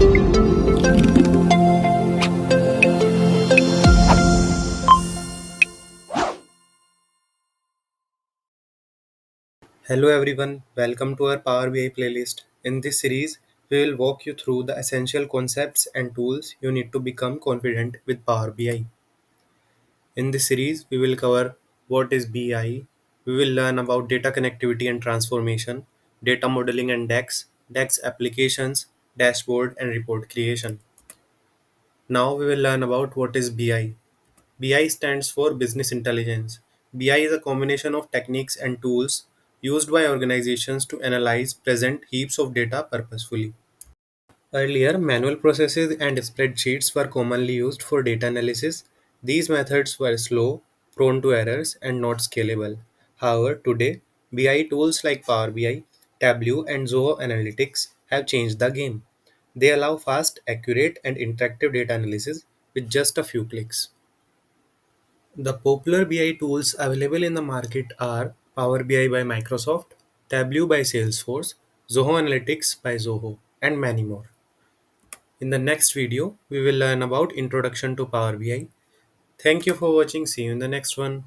Hello everyone, welcome to our Power BI playlist. In this series, we will walk you through the essential concepts and tools you need to become confident with Power BI. In this series, we will cover what is BI, we will learn about data connectivity and transformation, data modeling and DAX applications, dashboard and report creation. Now we will learn about what is BI. BI stands for Business Intelligence. BI is a combination of techniques and tools used by organizations to analyze present heaps of data purposefully. Earlier, manual processes and spreadsheets were commonly used for data analysis. These methods were slow, prone to errors, and not scalable. However, today, BI tools like Power BI, Tableau, and Zoho Analytics have changed the game. They allow fast, accurate, and interactive data analysis with just a few clicks. The popular BI tools available in the market are Power BI by Microsoft, Tableau by Salesforce, Zoho Analytics by Zoho, and many more. In the next video, we will learn about Introduction to Power BI. Thank you for watching. See you in the next one.